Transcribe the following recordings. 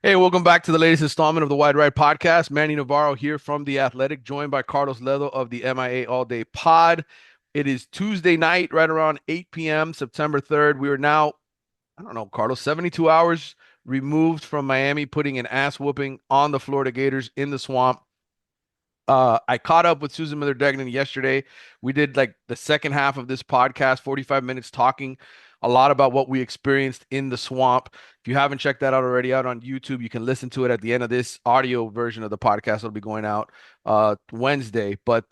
Hey, welcome back to the latest installment of the Wide Right Podcast. Manny Navarro here from The Athletic, joined by Carlos Ledo of the MIA All Day Pod. It is Tuesday night, right around 8 p.m., September 3rd. We are now, I don't know, Carlos, 72 hours removed from Miami putting an ass whooping on the Florida Gators in the swamp. I caught up with Susan Miller-Degnan yesterday. We did like the second half of this podcast, 45 minutes talking a lot about what we experienced in the swamp. If you haven't checked that out already out on YouTube, you can listen to it at the end of this audio version of the podcast. It'll be going out Wednesday. But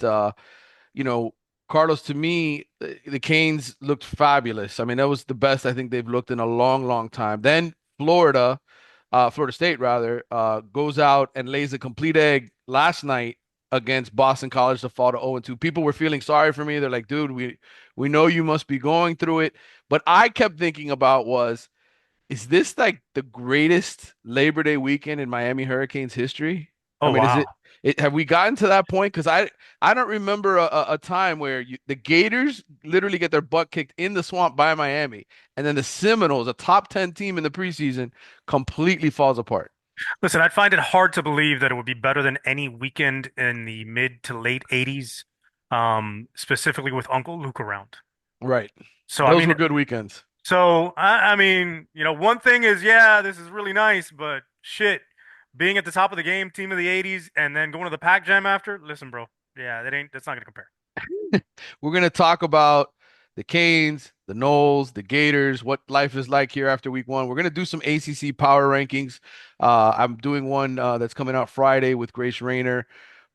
you know, Carlos, to me, the Canes looked fabulous. I mean, that was the best I think they've looked in a long, long time. Then Florida State rather, goes out and lays a complete egg last night against Boston College to fall to 0-2. People were feeling sorry for me. They're like, dude, we know you must be going through it. But I kept thinking about is this like the greatest Labor Day weekend in Miami Hurricanes history? I Oh mean, wow. have we gotten to that point? Because I don't remember a time where the Gators literally get their butt kicked in the swamp by Miami, and then the Seminoles, a top 10 team in the preseason, completely falls apart. Listen, I'd find it hard to believe that it would be better than any weekend in the mid to late 80s, specifically with Uncle Luke around. Right. So I Those mean, were good weekends. one thing is, yeah, this is really nice, but shit, being at the top of the game, team of the 80s, and then going to the Pac Jam after, listen, bro, yeah, that's not gonna compare. We're going to talk about the Canes, the Knowles, the Gators, what life is like here after week one. We're going to do some ACC power rankings. I'm doing one that's coming out Friday with Grace Rayner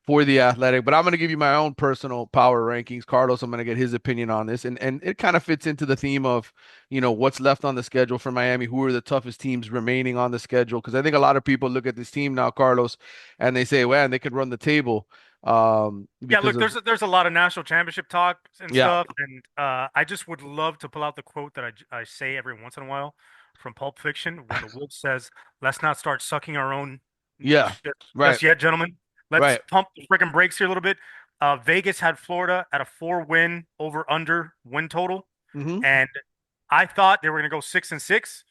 for the Athletic, but I'm going to give you my own personal power rankings. Carlos, I'm going to get his opinion on this, and it kind of fits into the theme of, what's left on the schedule for Miami. Who are the toughest teams remaining on the schedule? Because I think a lot of people look at this team now, Carlos, and they say, "Man, they could run the table." Yeah, Because look, of there's a lot of national championship talk and yeah, stuff, and I just would love to pull out the quote that I say every once in a while from Pulp Fiction when the wolf says, "Let's not start sucking our own yeah, shit right, just yet, gentlemen. Let's right. pump the freaking brakes here a little bit." Vegas had Florida at a 4-win over under win total, Hmm. and I thought they were going to go 6-6.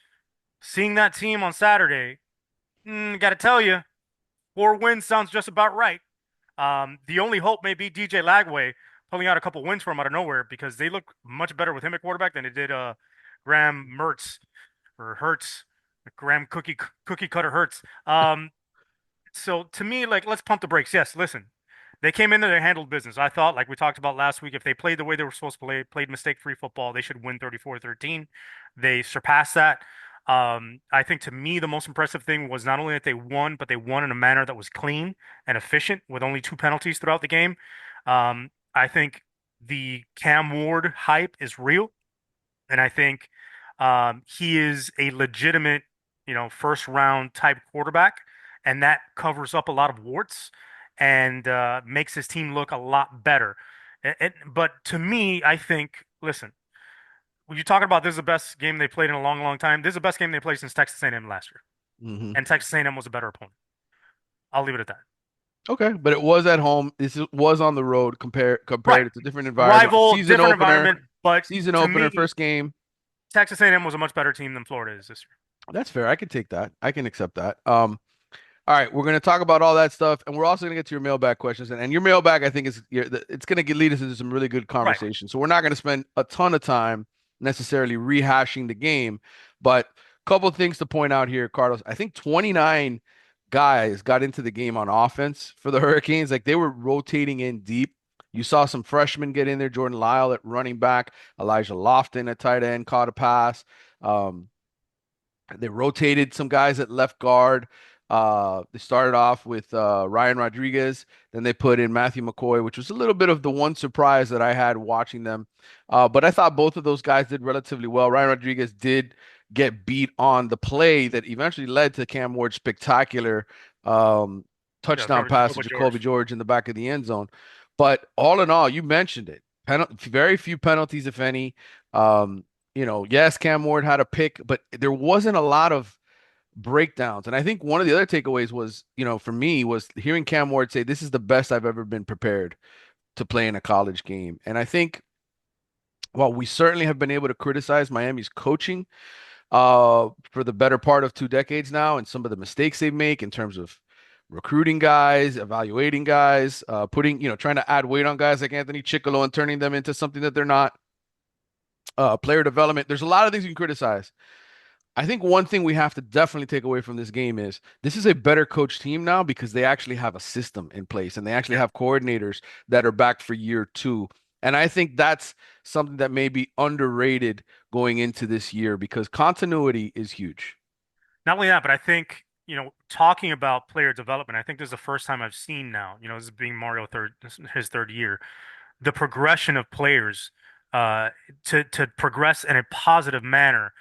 Seeing that team on Saturday, got to tell you, 4 wins sounds just about right. The only hope may be DJ Lagway pulling out a couple wins for him out of nowhere because they look much better with him at quarterback than they did Graham Mertz or Hertz, Graham Cookie Cutter Hertz. So to me, like, let's pump the brakes. Yes, listen, they came in and they handled business. I thought, like we talked about last week, if they played the way they were supposed to play, played mistake-free football, they should win 34-13. They surpassed that. I think to me, the most impressive thing was not only that they won, but they won in a manner that was clean and efficient with only 2 penalties throughout the game. I think the Cam Ward hype is real, and I think he is a legitimate, first round type quarterback, and that covers up a lot of warts and makes his team look a lot better. But to me, I think, listen, when you're talking about this is the best game they played in a long, long time, this is the best game they played since Texas A&M last year, Hmm. and Texas A&M was a better opponent. I'll leave it at that. Okay, but it was at home. Was on the road. Right, Compared. It's a different environment. rival, different environment, but Season to opener, me, first game. Texas A&M was a much better team than Florida is this year. That's fair. I can take that. I can accept that. All right, we're going to talk about all that stuff, and we're also going to get to your mailbag questions. And your mailbag, I think, it's going to lead us into some really good Right. conversation. So we're not going to spend a ton of time necessarily rehashing the game, but a couple of things to point out here, Carlos. I think 29 guys got into the game on offense for the Hurricanes. Like they were rotating in deep. You saw some freshmen get in there. Jordan Lyle at running back, Elijah Lofton at tight end caught a pass. Um, they rotated some guys at left guard. They started off with Ryan Rodriguez. Then they put in Matthew McCoy, which was a little bit of the one surprise that I had watching them. But I thought both of those guys did relatively well. Ryan Rodriguez did get beat on the play that eventually led to Cam Ward's spectacular um, Yeah, touchdown probably pass to Cristobal Jacoby George. George in the back of the end zone. But all in all, you mentioned it. Very few penalties, if any. Um, yes, Cam Ward had a pick, but there wasn't a lot of breakdowns. And I think one of the other takeaways was, for me, was hearing Cam Ward say, "This is the best I've ever been prepared to play in a college game." And I think while we certainly have been able to criticize Miami's coaching, for the better part of 2 decades now, and some of the mistakes they make in terms of recruiting guys, evaluating guys, putting, trying to add weight on guys like Anthony Chickolo and turning them into something that they're not. Player development. There's a lot of things you can criticize. I think one thing we have to definitely take away from this game is this is a better coach team now because they actually have a system in place and they actually Yeah. have coordinators that are back for year two. And I think that's something that may be underrated going into this year because continuity is huge. Not only that, but I think, talking about player development, I think this is the first time I've seen now, this is being Mario his third year, the progression of players uh, to progress in a positive manner,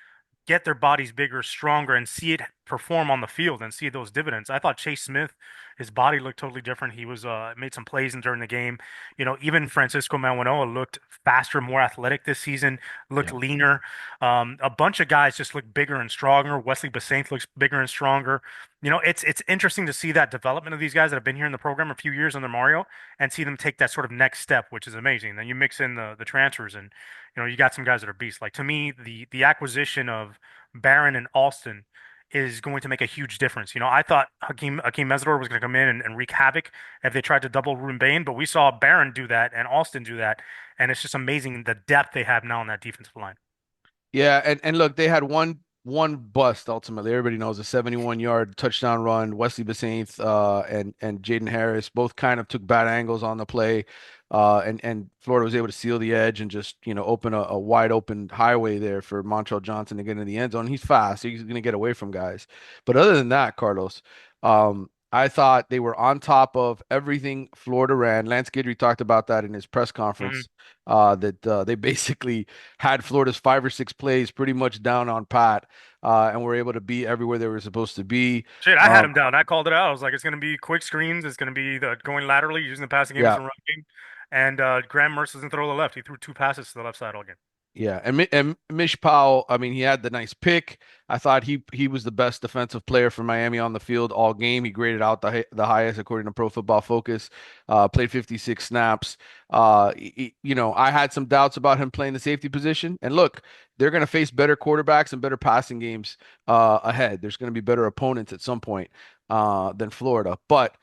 get their bodies bigger, stronger, and see it perform on the field and see those dividends. I thought Chase Smith, his body looked totally different. He was made some plays in during the game. Even Francisco Manuel looked faster, more athletic this season, looked Yeah. leaner. A bunch of guys just look bigger and stronger. Wesley Basaint looks bigger and stronger. It's interesting to see that development of these guys that have been here in the program a few years under Mario and see them take that sort of next step, which is amazing. Then you mix in the transfers and you got some guys that are beasts. Like to me, the acquisition of Barron and Alston is going to make a huge difference. I thought Hakeem Mesidor was going to come in and wreak havoc if they tried to double Ruben Bain, but we saw Barron do that and Alston do that, and it's just amazing the depth they have now on that defensive line. Yeah, and look, they had one bust ultimately. Everybody knows a 71-yard touchdown run. Wesley Basainth and Jaden Harris both kind of took bad angles on the play. And Florida was able to seal the edge and just, open a wide open highway there for Montrell Johnson to get in the end zone. He's fast. He's going to get away from guys. But other than that, Carlos, I thought they were on top of everything Florida ran. Lance Guidry talked about that in his press Mhm. conference, that they basically had Florida's 5 or 6 plays pretty much down on pat, and were able to be everywhere they were supposed to be. Shit, I had Um, him down. I called it out. I was like, it's going to be quick screens. It's going to be the going laterally, using the passing game as yeah, a run game. And Graham Mercer's going to throw to the left. He threw two passes to the left side all game. yeah, and Mish Powell, I mean, he had the nice pick. I thought he was the best defensive player for Miami on the field all game. He graded out the highest according to Pro Football Focus. Played 56 snaps. I had some doubts about him playing the safety position. And look, they're going to face better quarterbacks and better passing games ahead. There's going to be better opponents at some point than Florida, but.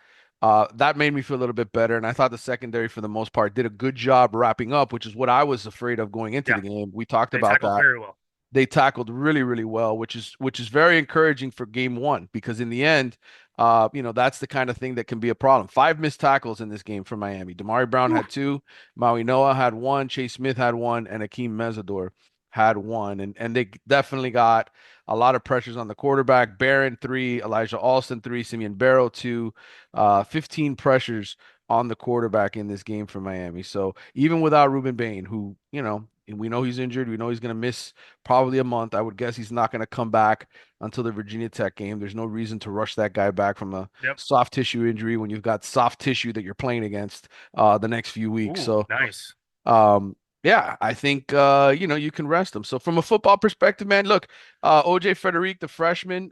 That made me feel a little bit better, and I thought the secondary, for the most part, did a good job wrapping up, which is what I was afraid of going into Yeah, the game. We talked they about tackled that. very well. They tackled really, really well, which is very encouraging for game one because in the end, that's the kind of thing that can be a problem. 5 missed tackles in this game for Miami. Damari Brown Whew. had two, Maui Noah had one, Chase Smith had one, and Akeem Mesidor had one. And they definitely got a lot of pressures on the quarterback. Barron three, Elijah Alston three, Simeon Barrow two, 15 pressures on the quarterback in this game for Miami. So even without Ruben Bain, who, we know he's injured, we know he's going to miss probably a month. I would guess he's not going to come back until the Virginia Tech game. There's no reason to rush that guy back from a Yep. soft tissue injury when you've got soft tissue that you're playing against the next few weeks. Ooh, So, nice. um, yeah, I think you can rest him. So from a football perspective, man, look, OJ Frederic, the freshman,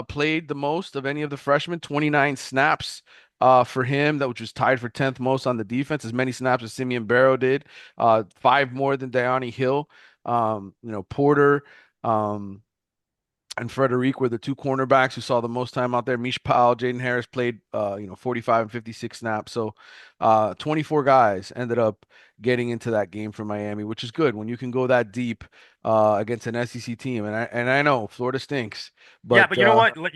played the most of any of the freshmen, 29 snaps. For him, that which was tied for 10th most on the defense, as many snaps as Simeon Barrow did, 5 more than Dione Hill. Porter, um, and Frederic were the two cornerbacks who saw the most time out there. Mish Powell, Jaden Harris played, 45 and 56 snaps. So, 24 guys ended up getting into that game for Miami, which is good when you can go that deep, against an SEC team. And I know Florida stinks, Yeah, but but you know what? Like,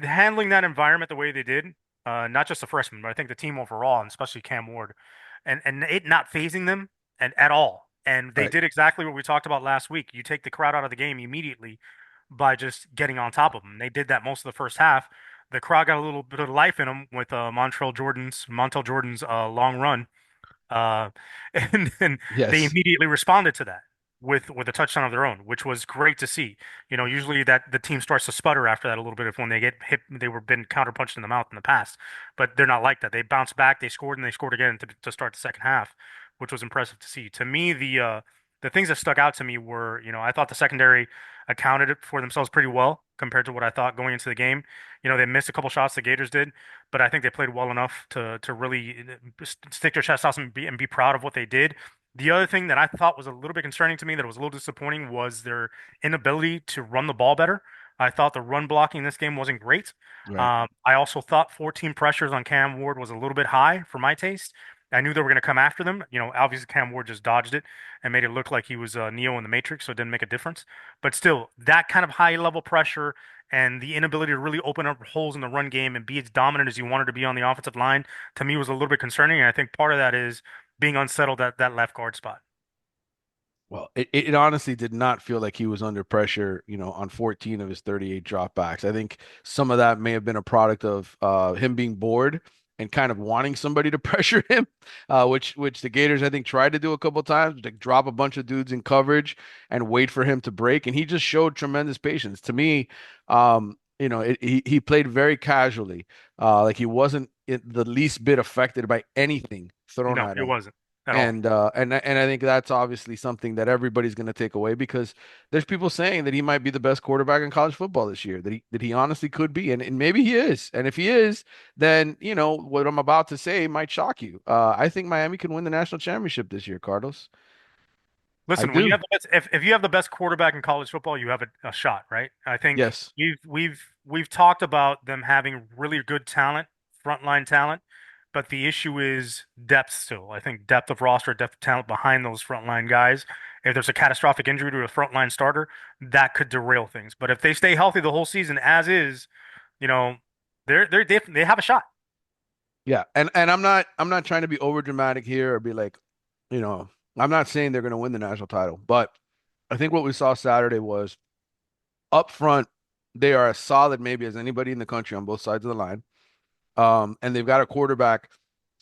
handling that environment the way they did, not just the freshmen, but I think the team overall, and especially Cam Ward, and it not phasing them and at all. And they right. did exactly what we talked about last week. You take the crowd out of the game immediately by just getting on top of them. They did that most of the first half. The crowd got a little bit of life in them with Montel Jordan's long run. Uh, and then they Yes. immediately responded to that with a touchdown of their own, which was great to see. Usually that the team starts to sputter after that a little bit if when they get hit, they were been counterpunched in the mouth in the past, but they're not like that. They bounced back, they scored, and they scored again to start the second half, which was impressive to see. To me, the things that stuck out to me were, I thought the secondary accounted for themselves pretty well compared to what I thought going into the game. They missed a couple shots, the Gators did, but I think they played well enough to really stick their chest out and be proud of what they did. The other thing that I thought was a little bit concerning to me, that was a little disappointing, was their inability to run the ball better. I thought the run blocking in this game wasn't great. Right. I also thought 14 pressures on Cam Ward was a little bit high for my taste. I knew they were going to come after them. Obviously Cam Ward just dodged it and made it look like he was Neo in the Matrix, so it didn't make a difference. But still, that kind of high level pressure and the inability to really open up holes in the run game and be as dominant as you wanted to be on the offensive line, to me, was a little bit concerning. And I think part of that is being unsettled at that left guard spot. Well, it honestly did not feel like he was under pressure, on 14 of his 38 dropbacks. I think some of that may have been a product of him being bored and kind of wanting somebody to pressure him, which the Gators I think tried to do a couple times, like drop a bunch of dudes in coverage and wait for him to break, and he just showed tremendous patience. To me, he played very casually, like he wasn't the least bit affected by anything thrown No, at it him. wasn't at all. And I think that's obviously something that everybody's going to take away, because there's people saying that he might be the best quarterback in college football this year, that he honestly could be, and maybe he is. And if he is, then what I'm about to say might shock you. I think Miami can win the national championship this year, Carlos. I Listen, when you do. have the best, if you have the best quarterback in college football, you have a shot, right? I think Yes. we've talked about them having really good talent, frontline talent, but the issue is depth still. I think depth of roster, depth of talent behind those frontline guys. If there's a catastrophic injury to a frontline starter, that could derail things. But if they stay healthy the whole season as is, you know, they have a shot. Yeah. And I'm not trying to be over dramatic here or be like, you know, I'm not saying they're going to win the national title, but I think what we saw Saturday was up front, they are as solid maybe as anybody in the country on both sides of the line. And they've got a quarterback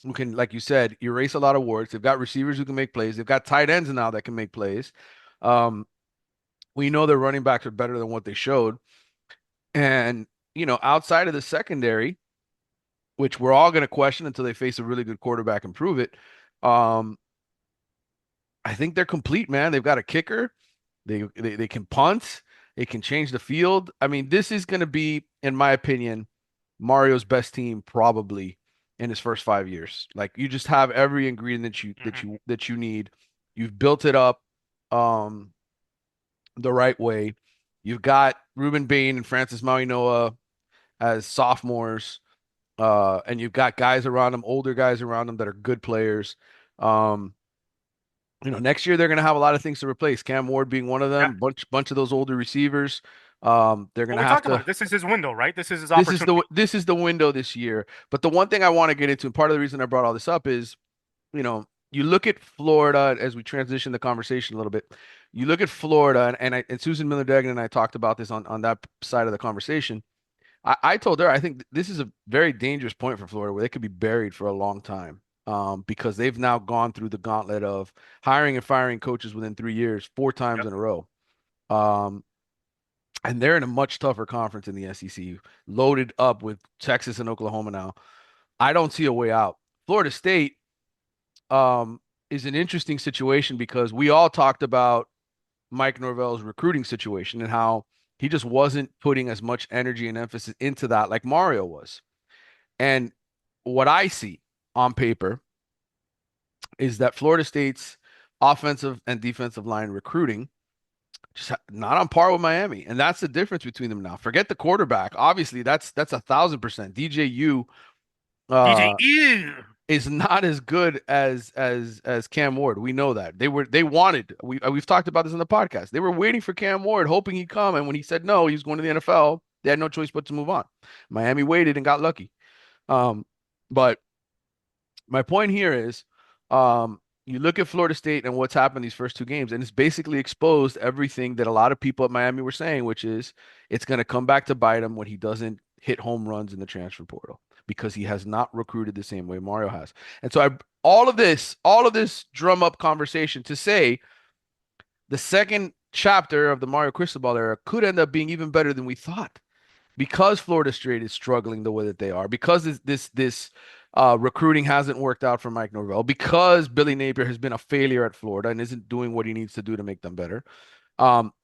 who can, like you said, erase a lot of warts. They've got receivers who can make plays. They've got tight ends now that can make plays. Um, we know their running backs are better than what they showed. And, outside of the secondary, which we're all going to question until they face a really good quarterback and prove it, um, I think they're complete, man. They've got a kicker. They can punt. They can change the field. I mean, this is going to be, in my opinion, Mario's best team probably in his first 5 years. Like you just have every ingredient Mhm. that you need. You've built it up um the right way. You've got Ruben Bain and Francis Mauigoa as sophomores, and you've got guys around them, older guys around them that are good players. Um, next year they're going to have a lot of things to replace. Cam Ward being one of Yeah. them. Bunch of those older receivers. They're going Well, to we have talked about to. it. This is his window, right? This is his This is the opportunity. this is the window this year. But the one thing I want to get into, and part of the reason I brought all this up is, you look at Florida as we transition the conversation a little bit. You look at Florida, and Susan Miller Degnan and I talked about this on that side of the conversation. I told her I think this is a very dangerous point for Florida where they could be buried for a long time. Because they've now gone through the gauntlet of hiring and firing coaches within 3 years, four times Yep. in a row. Um, and they're in a much tougher conference in the SEC, loaded up with Texas and Oklahoma now. I don't see a way out. Florida State um, is an interesting situation because we all talked about Mike Norvell's recruiting situation and how he just wasn't putting as much energy and emphasis into that like Mario was. And what I see on paper is that Florida State's offensive and defensive line recruiting just not on par with Miami, and that's the difference between them now. Forget the quarterback. Obviously, that's 1,000%. DJU DJ, uh, ew. is not as good as Cam Ward. We know that they wanted. We've talked about this in the podcast. They were waiting for Cam Ward, hoping he'd come, and when he said no, he was going to the NFL. They had no choice but to move on. Miami waited and got lucky. Um, but my point here is, you look at Florida State and what's happened these first two games, and it's basically exposed everything that a lot of people at Miami were saying, which is it's going to come back to bite him when he doesn't hit home runs in the transfer portal because he has not recruited the same way Mario has. And so all of this drum up conversation to say the second chapter of the Mario Cristobal era could end up being even better than we thought because Florida State is struggling the way that they are, because this recruiting hasn't worked out for Mike Norvell, because Billy Napier has been a failure at Florida and isn't doing what he needs to do to make them better.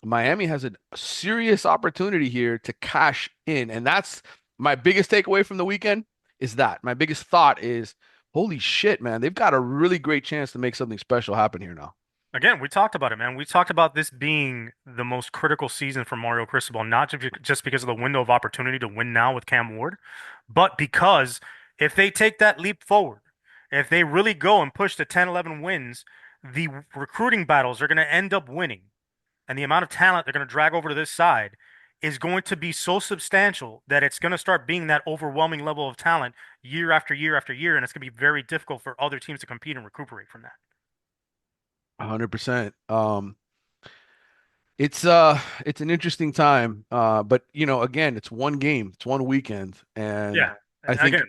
Miami has a serious opportunity here to cash in, and that's my biggest takeaway from the weekend. Is that my biggest thought is Holy shit, man. They've got a really great chance to make something special happen here now. Again, we talked about it, man. We talked about this being the most critical season for Mario Cristobal, not just because of the window of opportunity to win now with Cam Ward, but because if they take that leap forward, if they really go and push to 10, 11 wins, the recruiting battles are going to end up winning. And the amount of talent they're going to drag over to this side is going to be so substantial that it's going to start being that overwhelming level of talent year after year after year. And it's going to be very difficult for other teams to compete and recuperate from that. 100%. It's an interesting time. But again, it's one game, it's one weekend, and Yeah. I Again, think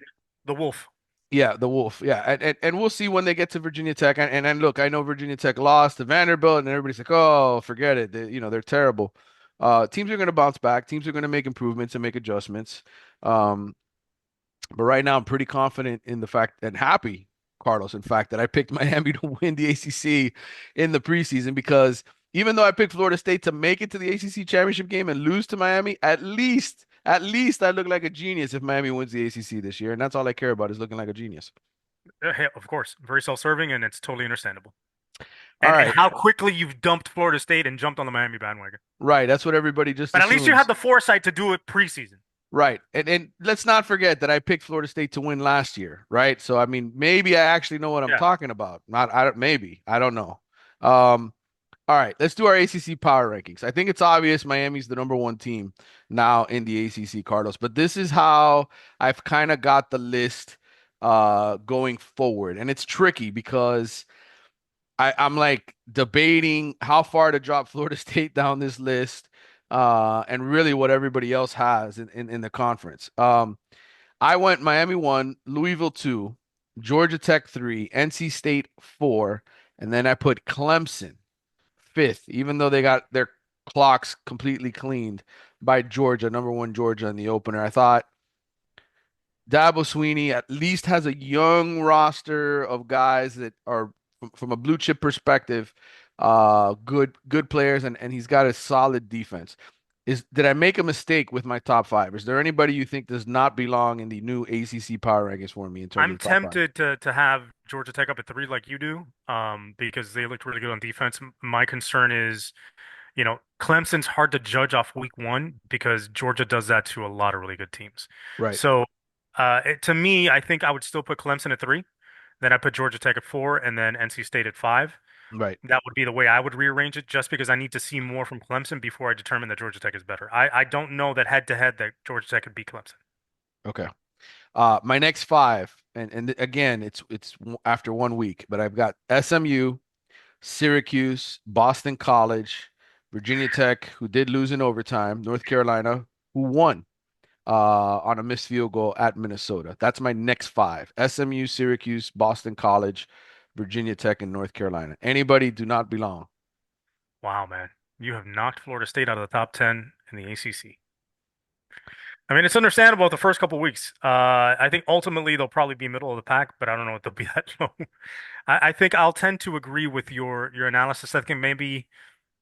the Wolf. yeah, the Wolf. Yeah, and we'll see when they get to Virginia Tech. And look, I know Virginia Tech lost to Vanderbilt, and everybody's like, "Oh, forget it." They're terrible. Teams are going to bounce back. Teams are going to make improvements and make adjustments. Um, but right now, I'm pretty confident in the fact and happy, Carlos, in fact, that I picked Miami to win the ACC in the preseason because even though I picked Florida State to make it to the ACC championship game and lose to Miami, at least I look like a genius if Miami wins the ACC this year, and that's all I care about is looking like a genius. Hey, of course, very self-serving, and it's totally understandable. All And right, how quickly you've dumped Florida State and jumped on the Miami bandwagon. right. That's what everybody just But at least you had assumes. the foresight to do it preseason. Right. And let's not forget that I picked Florida State to win last year, right? So I mean, maybe I actually know what I'm Yeah. talking about. Not I don't maybe. I don't know. Um all right, let's do our ACC power rankings. I think it's obvious Miami's the number one team now in the ACC, Carlos, but this is how I've kind of got the list going forward. And it's tricky because I'm like debating how far to drop Florida State down this list, and really what everybody else has in the conference. I went Miami 1, Louisville 2, Georgia Tech 3, NC State 4, and then I put Clemson fifth, even though they got their clocks completely cleaned by Georgia, number one Georgia in the opener. I thought Dabo Sweeney at least has a young roster of guys that are from a blue chip perspective, good players, and he's got a solid defense. Did I make a mistake with my top five? Is there anybody you think does not belong in the new ACC power rankings for me in terms I'm of top five? tempted to have Georgia Tech up at three like you do, because they looked really good on defense. My concern is, Clemson's hard to judge off week one because Georgia does that to a lot of really good teams. Right, So, to me, I think I would still put Clemson at three. Then I put Georgia Tech at four, and then NC State at five. right. That would be the way I would rearrange it, just because I need to see more from Clemson before I determine that Georgia Tech is better. I don't know that head to head that Georgia Tech could beat Clemson. Okay. My next five, and again, it's after 1 week, but I've got SMU, Syracuse, Boston College, Virginia Tech, who did lose in overtime, North Carolina, who won on a missed field goal at Minnesota. That's my next five: SMU, Syracuse, Boston College, Virginia Tech, and North Carolina. Anybody do not belong. Wow, man. You have knocked Florida State out of the top 10 in the ACC. I mean, it's understandable the first couple weeks. I think ultimately they'll probably be middle of the pack, but I don't know if they'll be that low. I think I'll tend to agree with your analysis. I think maybe,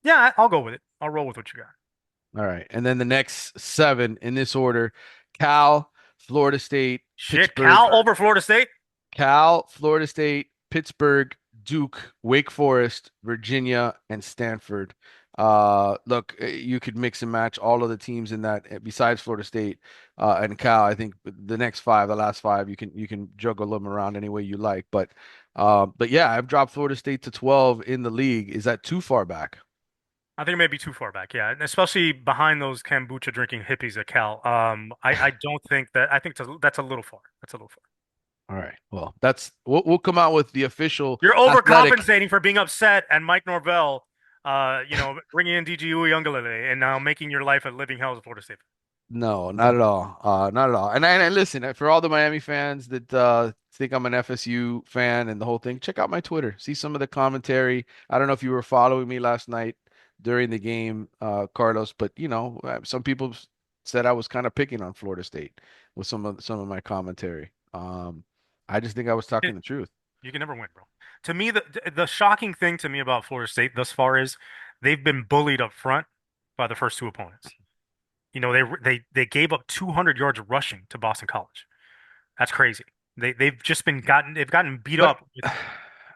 yeah, I'll go with it. I'll roll with what you got. All right. And then the next seven in this order: Cal, Florida State, Shit, Pittsburgh, Cal over Florida State? Florida State, Pittsburgh, Duke, Wake Forest, Virginia, and Stanford. Look, you could mix and match all of the teams in that besides Florida State and Cal. I think the next five, the last five, you can juggle them around any way you like. But yeah, I've dropped Florida State to 12 in the league. Is that too far back? I think it may be too far back, yeah, and especially behind those kombucha drinking hippies at Cal. I don't think that. I think that's a little far. That's a little far. All right. Well, we'll come out with the official You're athletic. overcompensating for being upset and Mike Norvell, bringing in DG Uiagalelei and now making your life a living hell as a Florida State. No, not at all. Not at all. And listen, for all the Miami fans that think I'm an FSU fan and the whole thing, check out my Twitter. See some of the commentary. I don't know if you were following me last night during the game, Carlos, but some people said I was kind of picking on Florida State with some of my commentary. I just think I was fan. talking the truth. You can never win, bro. To me, the shocking thing to me about Florida State thus far is they've been bullied up front by the first two opponents. They gave up 200 yards rushing to Boston College. That's crazy. They've just they've gotten beat But up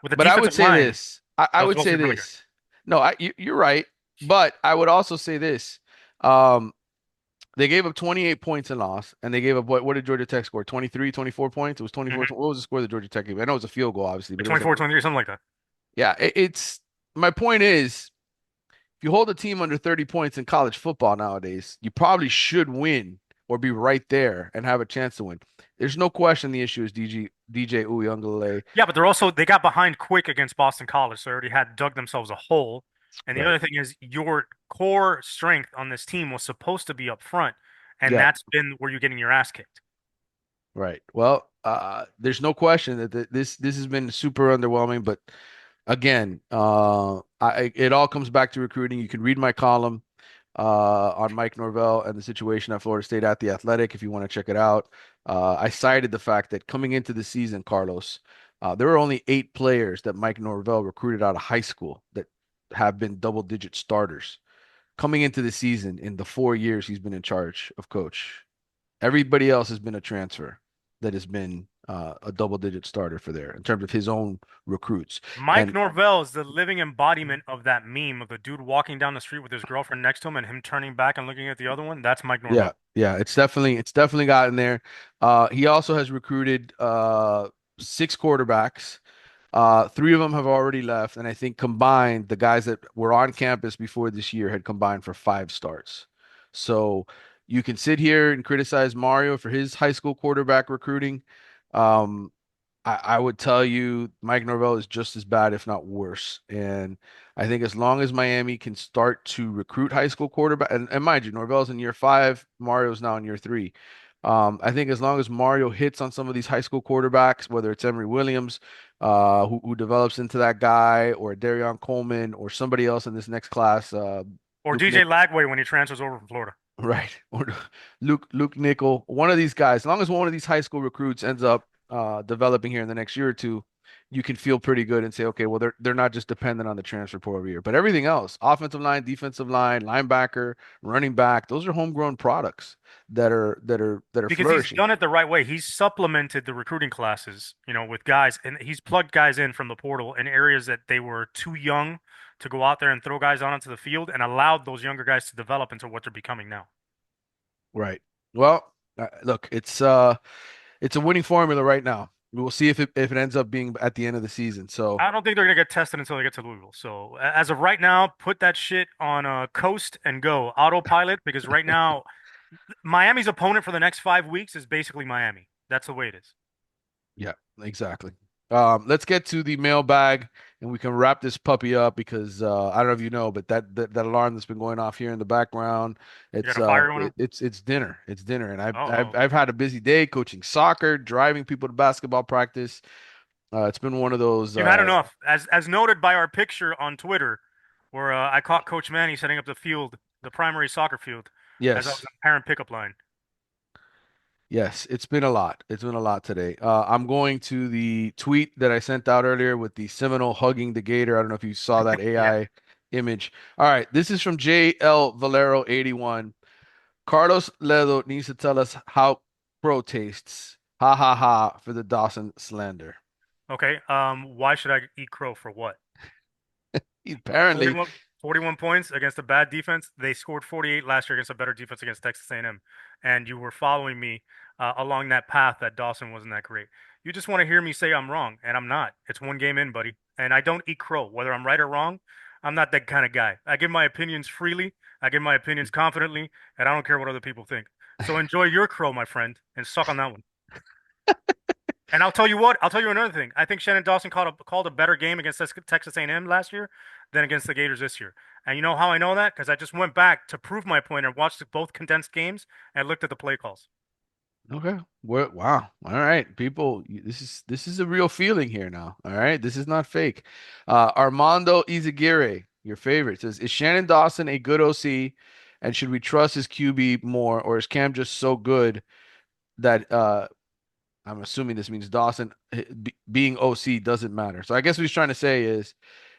with the but I would defensive say line. this. I would They'll say be really good. this. No, you're right. But I would also say this. Um, they gave up 28 points and lost, and they gave up what did Georgia Tech score? 23, 24 points? It was 24. Hmm. What was the score that Georgia Tech gave? I know it was a field goal, obviously, Like but it was 24, 23, something like that. yeah, it's my point is if you hold a team under 30 points in college football nowadays, you probably should win or be right there and have a chance to win. There's no question the issue is DJ Uyunglele. Yeah, but they got behind quick against Boston College, so they already had dug themselves a hole. And the Right. other thing is your core strength on this team was supposed to be up front, and Yeah. that's been where you're getting your ass kicked. Right. Well, there's no question that this has been super underwhelming, but again, it all comes back to recruiting. You can read my column on Mike Norvell and the situation at Florida State at The Athletic if you want to check it out. I cited the fact that coming into the season, Carlos, there were only 8 players that Mike Norvell recruited out of high school that have been double-digit starters coming into the season in the 4 years he's been in charge of coach. Everybody else has been a transfer that has been a double-digit starter for there in terms of his own recruits. Mike And Norvell is the living embodiment of that meme of the dude walking down the street with his girlfriend next to him and him turning back and looking at the other one. That's Mike yeah, Norvell. yeah, it's definitely gotten there. He also has recruited 6 quarterbacks. 3 of them have already left, and I think combined, the guys that were on campus before this year had combined for 5 starts. So you can sit here and criticize Mario for his high school quarterback recruiting. Um, I would tell you Mike Norvell is just as bad, if not worse. And I think as long as Miami can start to recruit high school quarterback, and mind you, Norvell's in year 5, Mario's now in year 3. I think as long as Mario hits on some of these high school quarterbacks, whether it's Emory Williams, who develops into that guy, or Darion Coleman, or somebody else in this next class, Or Luke DJ Nick, Lagway when he transfers over from Florida. right, or Luke Nickel, one of these guys, as long as one of these high school recruits ends up developing here in the next year or two, you can feel pretty good and say, okay, well, they're not just dependent on the transfer portal every year, but everything else, offensive line, defensive line, linebacker, running back, those are homegrown products that are Because he's flourishing. done it the right way. He's supplemented the recruiting classes, with guys, and he's plugged guys in from the portal in areas that they were too young to go out there and throw guys onto the field and allowed those younger guys to develop into what they're becoming now. Right. Well, look, it's a winning formula right now. We will see if it ends up being at the end of the season. So I don't think they're gonna get tested until they get to Louisville. So as of right now, put that shit on coast and go autopilot because right now Miami's opponent for the next 5 weeks is basically Miami. That's the way it is. yeah, exactly. Let's get to the mailbag and we can wrap this puppy up because I don't know if you know, but that alarm that's been going off here in the background, You got a fire going on? it's dinner. It's dinner. And I've Oh, I've I've had a busy day coaching soccer, driving people to basketball practice. It's been one of those you've had enough. As noted by our picture on Twitter, where I caught Coach Manny setting up the field, the primary soccer field, as I was yes. on the parent pickup line. Yes, it's been a lot. It's been a lot today. I'm going to the tweet that I sent out earlier with the Seminole hugging the gator. I don't know if you saw that Yeah. AI image. All right, this is from JL Valero 81. Carlos Ledo needs to tell us how pro tastes. Ha ha ha for the Dawson slander. Okay. Why should I eat crow for what? Apparently, 41, 41 points against a bad defense. They scored 48 last year against a better defense against Texas A&M. And you were following me along that path that Dawson wasn't that great. You just want to hear me say I'm wrong, and I'm not. It's one game in, buddy. And I don't eat crow. Whether I'm right or wrong, I'm not that kind of guy. I give my opinions freely, I give my opinions confidently, and I don't care what other people think. So enjoy your crow, my friend, and suck on that one. And I'll tell you what, I'll tell you another thing. I think Shannon Dawson called a better game against Texas A&M last year than against the Gators this year. And you know how I know that? Because I just went back to prove my point and watched both condensed games and looked at the play calls. okay. Wow. All right, people. This is a real feeling here now. All right, this is not fake. Armando Izagirre, your favorite, says, "Is Shannon Dawson a good OC, and should we trust his QB more, or is Cam just so good that I'm assuming this means Dawson being OC doesn't matter?" So I guess what he's trying to say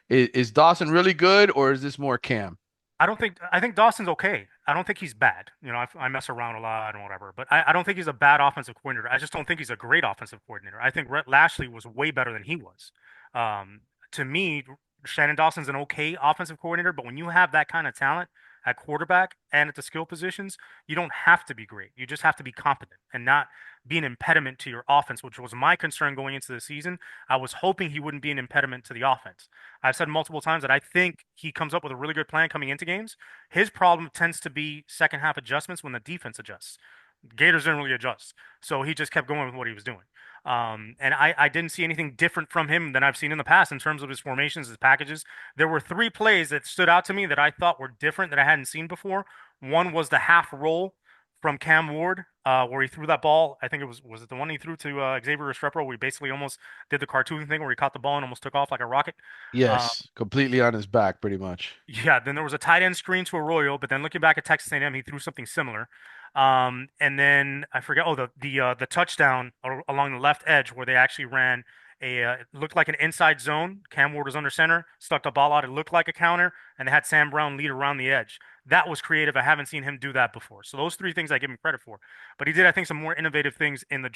is Dawson really good, or is this more Cam? I think Dawson's okay. I don't think he's bad. I mess around a lot and whatever, but I don't think he's a bad offensive coordinator. I just don't think he's a great offensive coordinator. I think Rhett Lashley was way better than he was. Um, to me, Shannon Dawson's an okay offensive coordinator, but when you have that kind of talent at quarterback and at the skill positions, you don't have to be great. You just have to be competent and not be an impediment to your offense, which was my concern going into the season. I was hoping he wouldn't be an impediment to the offense. I've said multiple times that I think he comes up with a really good plan coming into games. His problem tends to be second half adjustments when the defense adjusts. Gators didn't really adjust, so he just kept going with what he was doing. And I didn't see anything different from him than I've seen in the past in terms of his formations, his packages. There were three plays that stood out to me that I thought were different that I hadn't seen before. One was the half roll from Cam Ward, where he threw that ball. I think was it the one he threw to Xavier Restrepo, where he basically almost did the cartoon thing where he caught the ball and almost took off like a rocket. Uh, Yes, completely on his back, pretty much. yeah, then there was a tight end screen to Arroyo, but then looking back at Texas A&M, he threw something similar. And then I forget. Oh, the touchdown along the left edge where they actually ran it looked like an inside zone. Cam Ward was under center, stuck the ball out. It looked like a counter, and they had Sam Brown lead around the edge. That was creative. I haven't seen him do that before. So those three things I give him credit for. But he did, I think, some more innovative things in the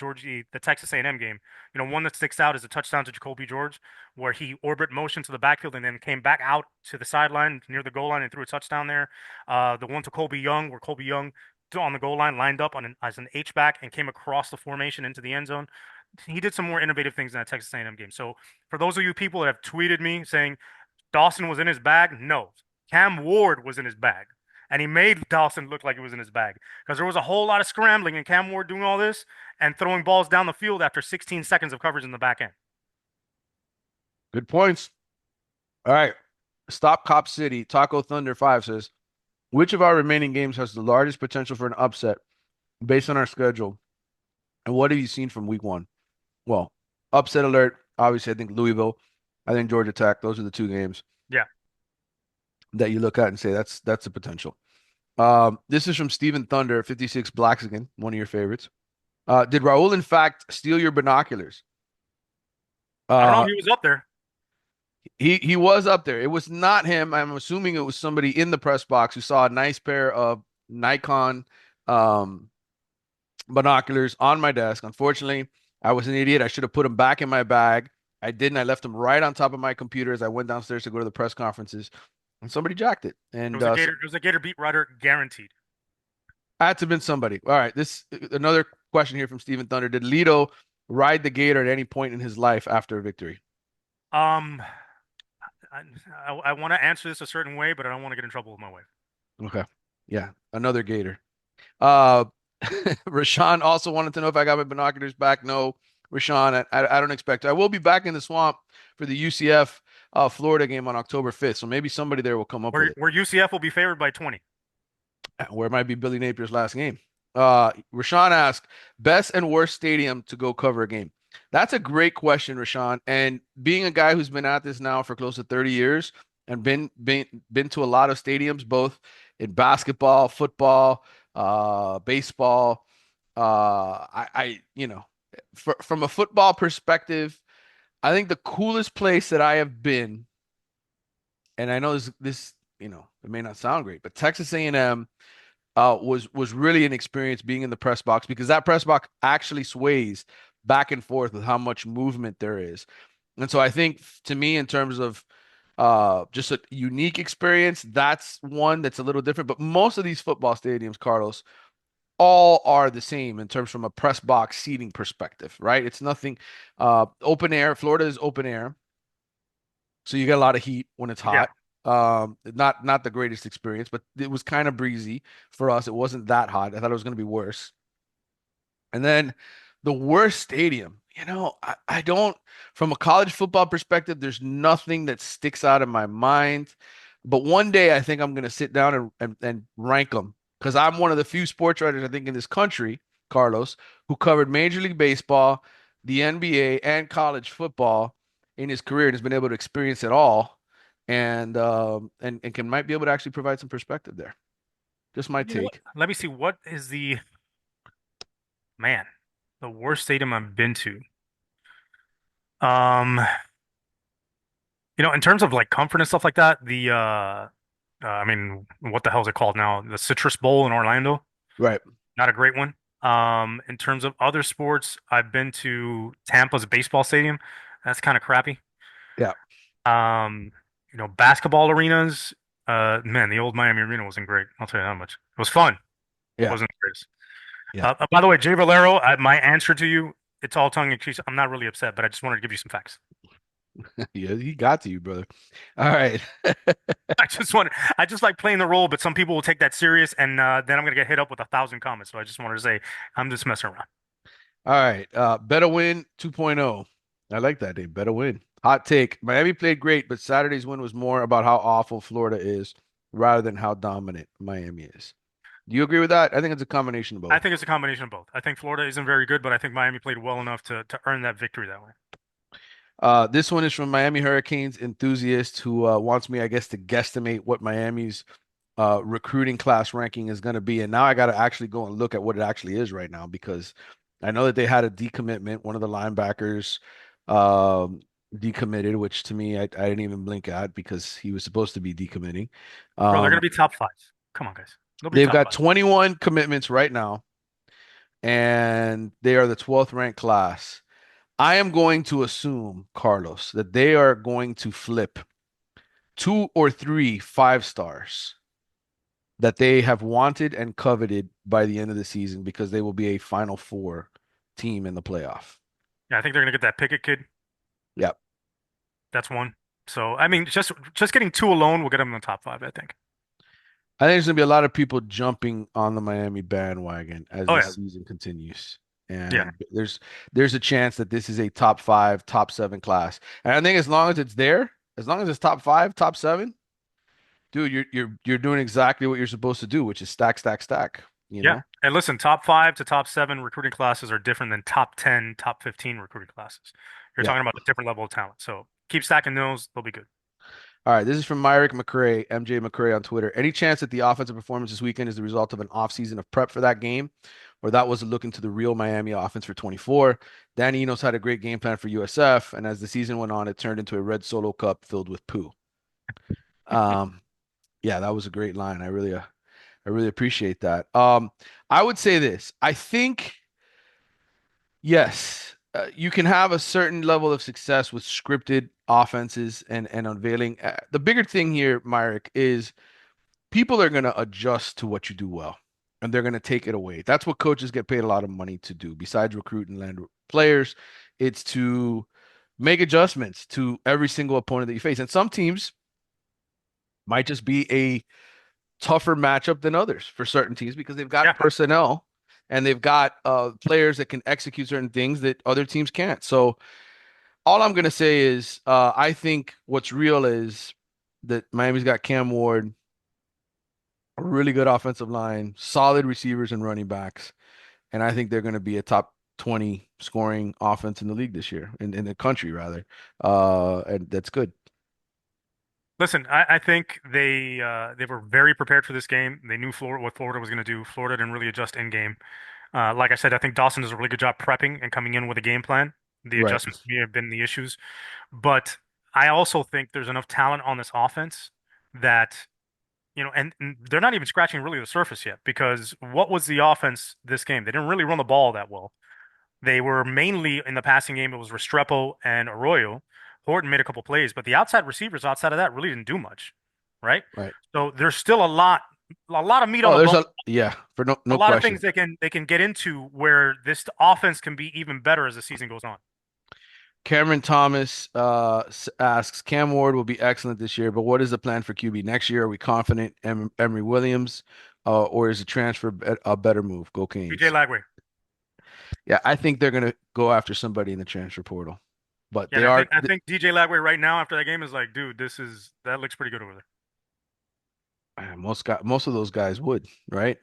Texas A&M game. One that sticks out is a touchdown to Jacoby George, where he orbit motion to the backfield and then came back out to the sideline near the goal line and threw a touchdown there. The one to Colby Young, where Colby Young on the goal line lined up as an H back and came across the formation into the end zone. He did some more innovative things in that Texas A&M game. So for those of you people that have tweeted me saying Dawson was in his bag, no, Cam Ward was in his bag. And he made Dawson look like he was in his bag because there was a whole lot of scrambling and Cam Ward doing all this and throwing balls down the field after 16 seconds of coverage in the back end. Good points. All right. Stop Cop City. Taco Thunder 5 says, which of our remaining games has the largest potential for an upset based on our schedule? And what have you seen from week one? Well, upset alert. Obviously, I think Louisville. I think Georgia Tech. Those are the two games Yeah. that you look at and say that's the potential. This is from Steven Thunder, 56 Blackskin, one of your favorites. Did Raul, in fact, steal your binoculars? I don't know. Uh, He was up there. he was up there. It was not him. I'm assuming it was somebody in the press box who saw a nice pair of Nikon um, binoculars on my desk. Unfortunately, I was an idiot. I should have put them back in my bag. I didn't. I left them right on top of my computer as I went downstairs to go to the press conferences, and somebody jacked it. And It was a Gator beat writer guaranteed. had to have been somebody. All right, this another question here from Stephen Thunder. Did Ledo ride the gator at any point in his life after a victory? Um, I want to answer this a certain way, but I don't want to get in trouble with my wife. Okay. Yeah, another gator. Uh Rashawn also wanted to know if I got my binoculars back. No, Rashawn, I don't expect to. I will be back in the swamp for the UCF Florida game on October 5th. So maybe somebody there will come up with it. Where UCF will be favored by 20. Where it might be Billy Napier's last game. Rashawn asked, best and worst stadium to go cover a game. That's a great question, Rashawn. And being a guy who's been at this now for close to 30 years and been to a lot of stadiums, both in basketball, football, baseball. From a football perspective, I think the coolest place that I have been, and I know it may not sound great, but Texas A&M was really an experience being in the press box because that press box actually sways back and forth with how much movement there is. And so I think to me, in terms of just a unique experience, that's one that's a little different. But most of these football stadiums, Carlos, all are the same in terms from a press box seating perspective, right? It's nothing open air. Florida is open air. So you get a lot of heat when it's Yeah. hot. Not the greatest experience, but it was kind of breezy for us. It wasn't that hot. I thought it was going to be worse. And then the worst stadium, I don't, from a college football perspective, there's nothing that sticks out in my mind. But one day I think I'm going to sit down and rank them because I'm one of the few sports writers, I think, in this country, Carlos, who covered Major League Baseball, the NBA, and college football in his career and has been able to experience it all and can might be able to actually provide some perspective there. Just my take. Let me see. What is man, the worst stadium I've been to? Um, in terms of like comfort and stuff like that, I mean, what the hell is it called now? The Citrus Bowl in Orlando. Right. Not a great one. In terms of other sports, I've been to Tampa's baseball stadium. That's kind of crappy. Yeah. Um, basketball arenas. Man, the old Miami arena wasn't great. I'll tell you that much. It was fun. Yeah. Wasn't the greatest. Yeah. By the way, Jay Valero, my answer to you, it's all tongue in cheek. I'm not really upset, but I just wanted to give you some facts. Yeah, he got to you, brother. All right. I just like playing the role, but some people will take that serious, and then I'm gonna get hit up with 1,000 comments. So I just wanted to say I'm just messing around. All right. Better win 2.0. I like that, Dave. Better win. Hot take. Miami played great, but Saturday's win was more about how awful Florida is rather than how dominant Miami is. Do you agree with that? I think it's a combination of I both. think it's a combination of both. I think Florida isn't very good, but I think Miami played well enough to earn that victory that way. This one is from Miami Hurricanes enthusiast who wants me, I guess, to guesstimate what Miami's recruiting class ranking is going to be. And now I got to actually go and look at what it actually is right now because I know that they had a decommitment. One of the linebackers um, decommitted, which to me, I didn't even blink at because he was supposed to be decommitting. Bro, they're Um, gonna be top five. Come on, guys. They'll be they've top got five. 21 commitments right now, and they are the 12th ranked class. I am going to assume, Carlos, that they are going to flip two or three 5 stars that they have wanted and coveted by the end of the season because they will be a Final Four team in the playoff. Yeah, I think they're gonna get that Pickett kid. Yep. That's one. So I mean, just getting two alone will get them in the top five. I think. I think there's going to be a lot of people jumping on the Miami bandwagon as Oh this yeah, season continues. yeah, And there's a chance that this is a top five, top seven class. And I think as long as it's there, as long as it's top five, top seven, dude, you're doing exactly what you're supposed to do, which is stack, stack, stack, you yeah. know? And listen, top five to top seven recruiting classes are different than top 10, top 15 recruiting classes. You're Yeah. talking about a different level of talent. So keep stacking those; they'll be good. All right, this is from Myrick McCray, MJ McCray on Twitter. Any chance that the offensive performance this weekend is the result of an offseason of prep for that game, or that was a look into the real Miami offense for 24? Danny Enos had a great game plan for USF, and as the season went on, it turned into a red solo cup filled with poo. Um, yeah, that was a great line. I really appreciate that. I would say this. I think yes, you can have a certain level of success with scripted offenses and unveiling. The bigger thing here, Myrick, is people are going to adjust to what you do well and they're going to take it away. That's what coaches get paid a lot of money to do. Besides recruit and land players, it's to make adjustments to every single opponent that you face. And some teams might just be a tougher matchup than others for certain teams because they've got Yeah. personnel and they've got players that can execute certain things that other teams can't. So all I'm going to say is I think what's real is that Miami's got Cam Ward, a really good offensive line, solid receivers and running backs, and I think they're going to be a top 20 scoring offense in the league this year, in the country rather. And that's good. Listen, I think they were very prepared for this game. They knew Florida what Florida was going to do. Florida didn't really adjust in game. Like I said, I think Dawson does a really good job prepping and coming in with a game plan. The Right, adjustments may have been the issues, but I also think there's enough talent on this offense that, and they're not even scratching really the surface yet because what was the offense this game? They didn't really run the ball that well. They were mainly in the passing game. It was Restrepo and Arroyo. Horton made a couple plays, but the outside receivers outside of that really didn't do much, right? right. So there's still a lot of meat on Oh, the there's bone, a yeah, for a no lot of things question. they can get into where this offense can be even better as the season goes on. Cameron Thomas asks, Cam Ward will be excellent this year, but what is the plan for QB next year? Are we confident Emery Williams, or is a transfer a better move? Go DJ Canes. Lagway. Yeah, I think they're gonna go after somebody in the transfer portal, but Yeah, and they I are think I think DJ Lagway right now after that game is like, dude, that looks pretty good over there. most of those guys would, right?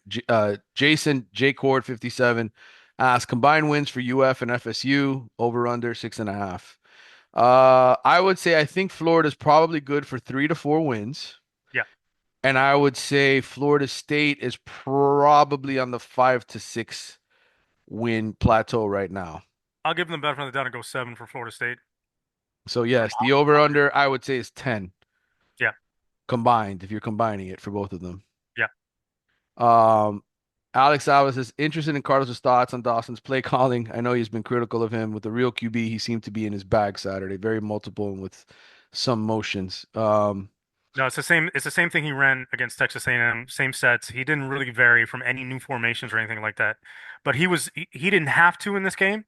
Jason J Cord 57 asks combined wins for UF and FSU over under 6.5. I would say I think Florida's probably good for 3 to 4 wins. Yeah, And I would say Florida State is probably on the 5 to 6 win plateau right now. I'll give them the benefit of the doubt and go 7 for Florida State. So yes, the over under I would say is 10. Yeah. combined, if you're combining it for both of them. Yeah. Um, Alex Alves is interested in Carlos's thoughts on Dawson's play calling. I know he's been critical of him. With the real QB, he seemed to be in his bag Saturday, very multiple and with some motions. No, it's the same. It's the same thing he ran against Texas A&M. Same sets. He didn't really vary from any new formations or anything like that. But he didn't have to in this game.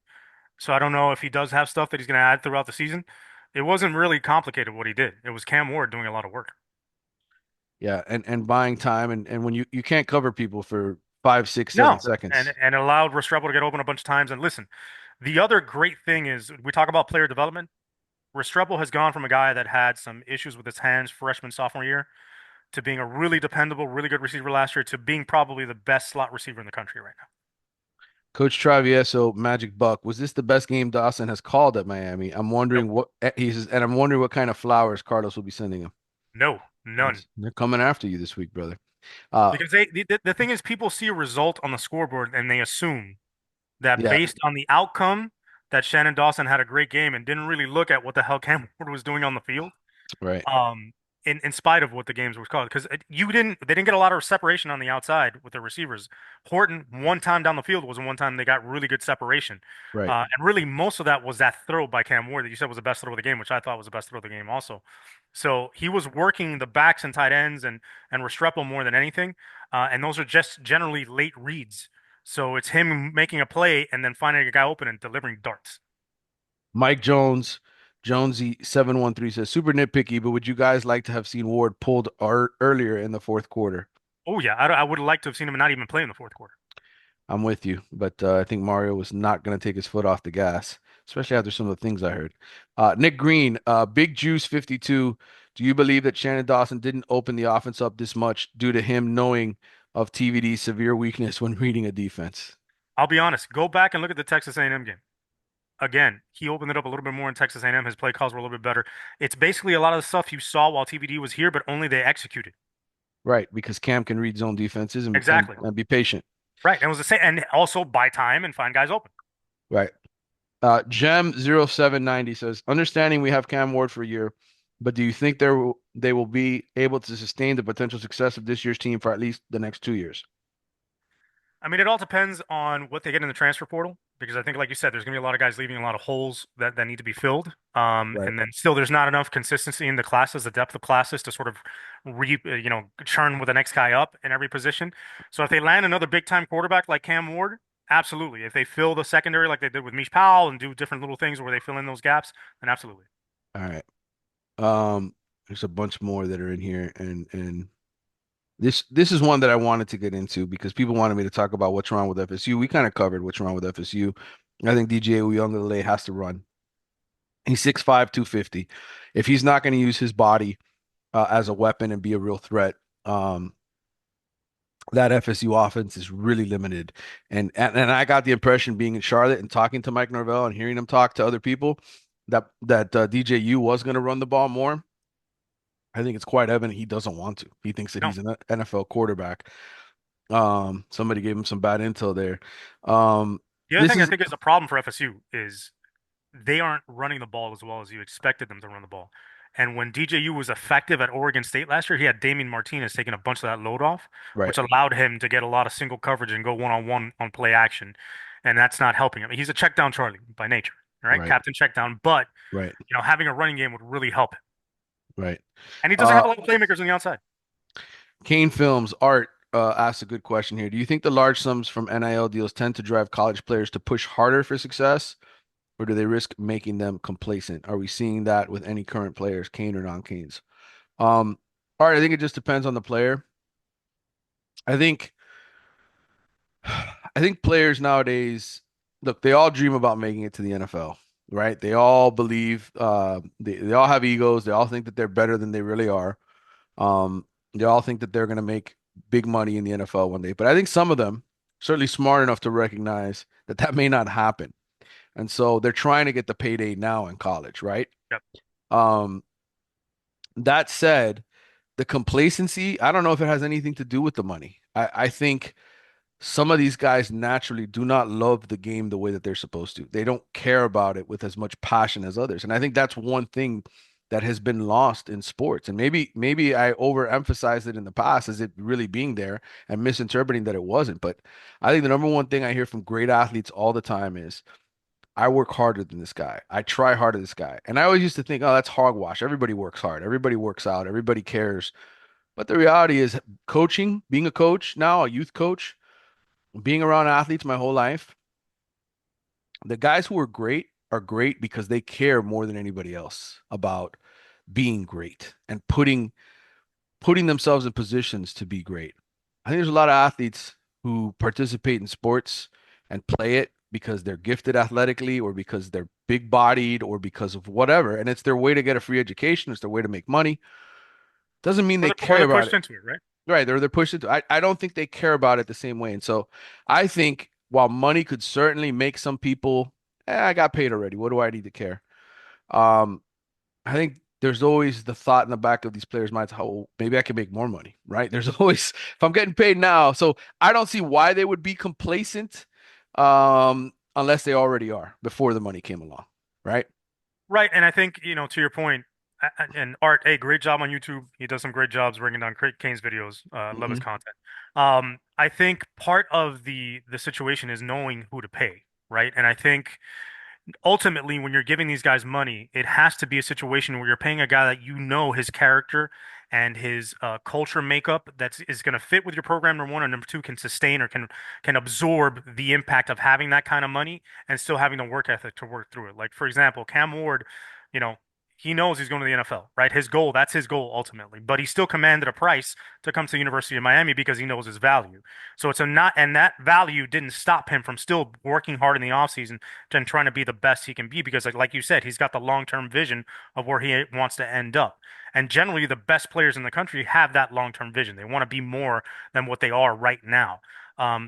So I don't know if he does have stuff that he's going to add throughout the season. It wasn't really complicated what he did. It was Cam Ward doing a lot of work. yeah, and buying time and when you can't cover people for 5, 6, 7 No, and seconds. and allowed Restrepo to get open a bunch of times. And listen, the other great thing is we talk about player development. Restrepo has gone from a guy that had some issues with his hands freshman sophomore year to being a really dependable, really good receiver last year to being probably the best slot receiver in the country right now. Coach Travieso, Magic Buck, was this the best game Dawson has called at Miami? I'm Nope. wondering what he says, and I'm wondering what kind of flowers Carlos will be sending him. No, none. They're coming after you this week, brother. Uh, Because the thing is, people see a result on the scoreboard and they assume that yeah, based on the outcome, that Shannon Dawson had a great game and didn't really look at what the hell Cam Ward was doing on the field. right. Um, in spite of what the games was called, because they didn't get a lot of separation on the outside with the receivers. Horton one time down the field was the one time they got really good separation, Right. and really most of that was that throw by Cam Ward that you said was the best throw of the game, which I thought was the best throw of the game also. So he was working the backs and tight ends and Restrepo more than anything, and those are just generally late reads. So it's him making a play and then finding a guy open and delivering darts. Mike Jones, Jonesy 713 says super nitpicky, but would you guys like to have seen Ward pulled earlier in the fourth quarter? Oh yeah, I would like to have seen him not even play in the fourth quarter. I'm with you, but I think Mario was not going to take his foot off the gas, especially after some of the things I heard. Nick Green, Big Juice 52. Do you believe that Shannon Dawson didn't open the offense up this much due to him knowing of TVD's severe weakness when reading a defense? I'll be honest. Go back and look at the Texas A&M game. Again, he opened it up a little bit more in Texas A&M. His play calls were a little bit better. It's basically a lot of the stuff you saw while TVD was here, but only they executed. Right, because Cam can read zone defenses and, and, Exactly. and be patient. Right. And it was the same. And also buy time and find guys open. Right. Gem0790 says, understanding we have Cam Ward for a year, but do you think they will be able to sustain the potential success of this year's team for at least the next 2 years? I mean, it all depends on what they get in the transfer portal because I think, like you said, there's going to be a lot of guys leaving a lot of holes that need to be filled. Right. And then still, there's not enough consistency in the classes, the depth of classes to sort of churn with the next guy up in every position. So if they land another big time quarterback like Cam Ward, absolutely. If they fill the secondary like they did with Mish Powell and do different little things where they fill in those gaps, then absolutely. All right. There's a bunch more that are in here, and this is one that I wanted to get into because people wanted me to talk about what's wrong with FSU. We kind of covered what's wrong with FSU. I think DJ Uyunglele has to run. He's 6'5", 250. If he's not going to use his body as a weapon and be a real threat, that FSU offense is really limited. And I got the impression being in Charlotte and talking to Mike Norvell and hearing him talk to other people that DJU was going to run the ball more. I think it's quite evident he doesn't want to. He thinks that No. he's an NFL quarterback. Somebody gave him some bad intel there. The other This thing I is think is a problem for FSU is they aren't running the ball as well as you expected them to run the ball. And when DJU was effective at Oregon State last year, he had Damian Martinez taking a bunch of that load off, right, which allowed him to get a lot of single coverage and go one-on-one on play action. And that's not helping him. He's a check down Charlie by nature, all right? right, Captain check down, but right, having a running game would really help him. right. And he doesn't have Uh, a lot of playmakers on the outside. Kane Films Art asked a good question here. Do you think the large sums from NIL deals tend to drive college players to push harder for success, or do they risk making them complacent? Are we seeing that with any current players, Kane or non-Canes? Art, I think it just depends on the player. I think I think players nowadays, look, they all dream about making it to the NFL, right? They all believe they all have egos, they all think that they're better than they really are. They all think that they're going to make big money in the NFL one day. But I think some of them certainly smart enough to recognize that that may not happen. And so they're trying to get the payday now in college, right? Yep. Um, that said, the complacency, I don't know if it has anything to do with the money. I think some of these guys naturally do not love the game the way that they're supposed to. They don't care about it with as much passion as others. And I think that's one thing that has been lost in sports. And maybe I overemphasized it in the past as it really being there and misinterpreting that it wasn't. But I think the number one thing I hear from great athletes all the time is I work harder than this guy. I try harder than this guy. And I always used to think, oh, that's hogwash. Everybody works hard. Everybody works out. Everybody cares. But the reality is coaching, being a coach now, a youth coach, being around athletes my whole life, the guys who are great because they care more than anybody else about being great and putting themselves in positions to be great. I think there's a lot of athletes who participate in sports and play it because they're gifted athletically or because they're big bodied or because of whatever. And it's their way to get a free education. It's their way to make money. Doesn't mean they Or care they're about pushed it. into it, right? Right. They're pushed into I don't think they care about it the same way. And so I think while money could certainly make some people, I got paid already. What do I need to care? Um, I think there's always the thought in the back of these players' minds, how maybe I can make more money, right? There's always if I'm getting paid now. So I don't see why they would be complacent, unless they already are before the money came along, right? Right. And I think, to your point, and Art, hey, great job on YouTube. He does some great jobs bringing down Kane's videos. Love his Hmm. content. I think part of the situation is knowing who to pay, right? And I think ultimately, when you're giving these guys money, it has to be a situation where you're paying a guy that you know his character and his culture makeup that is going to fit with your program. Number one, and number two, can sustain or can absorb the impact of having that kind of money and still having the work ethic to work through it. Like for example, Cam Ward, you know. He knows he's going to the NFL, right? That's his goal ultimately. But he still commanded a price to come to the University of Miami because he knows his value. So it's a not, and that value didn't stop him from still working hard in the offseason and trying to be the best he can be because like you said, he's got the long-term vision of where he wants to end up. And generally the best players in the country have that long-term vision. They want to be more than what they are right now.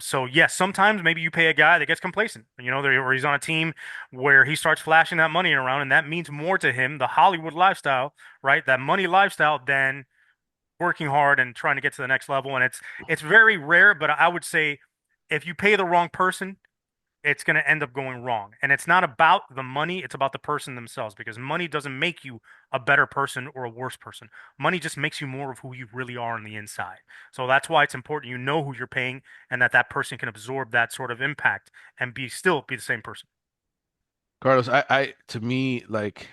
So yes, sometimes maybe you pay a guy that gets complacent, or he's on a team where he starts flashing that money around, and that means more to him, the Hollywood lifestyle, right? That money lifestyle, than working hard and trying to get to the next level. And it's very rare, but I would say if you pay the wrong person, it's going to end up going wrong. And it's not about the money, it's about the person themselves because money doesn't make you a better person or a worse person. Money just makes you more of who you really are on the inside. So that's why it's important you know who you're paying and that person can absorb that sort of impact and still be the same person. Carlos, to me, like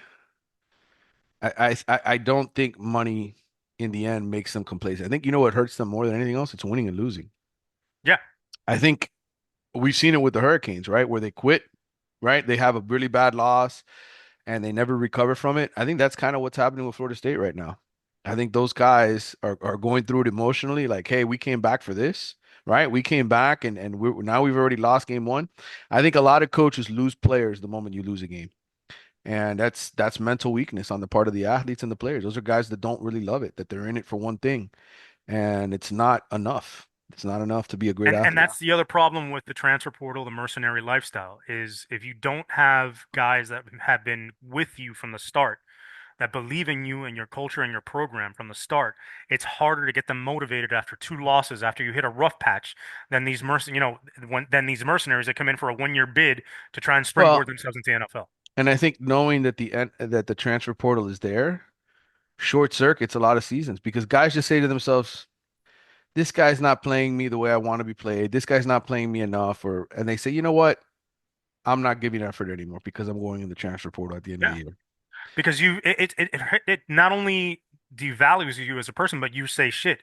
I don't think money in the end makes them complacent. I think you know what hurts them more than anything else? It's winning and losing. Yeah. I think we've seen it with the Hurricanes, right? Where they quit, right? They have a really bad loss and they never recover from it. I think that's kind of what's happening with Florida State right now. I think those guys are going through it emotionally, like, hey, we came back for this, right? We came back and now we've already lost game one. I think a lot of coaches lose players the moment you lose a game. And that's mental weakness on the part of the athletes and the players. Those are guys that don't really love it, that they're in it for one thing, and it's not enough. It's not enough to be a great And athlete. that's the other problem with the transfer portal, the mercenary lifestyle, is if you don't have guys that have been with you from the start, that believe in you and your culture and your program from the start, it's harder to get them motivated after two losses, after you hit a rough patch, than than these mercenaries that come in for a 1 year bid to try and Well, springboard themselves into the NFL. and I think knowing that the transfer portal is there short circuits a lot of seasons because guys just say to themselves, "This guy's not playing me the way I want to be played. This guy's not playing me enough," or and they say, "You know what? I'm not giving effort anymore because I'm going in the transfer portal at the end of Yeah, the year." because it not only devalues you as a person, but you say, "Shit,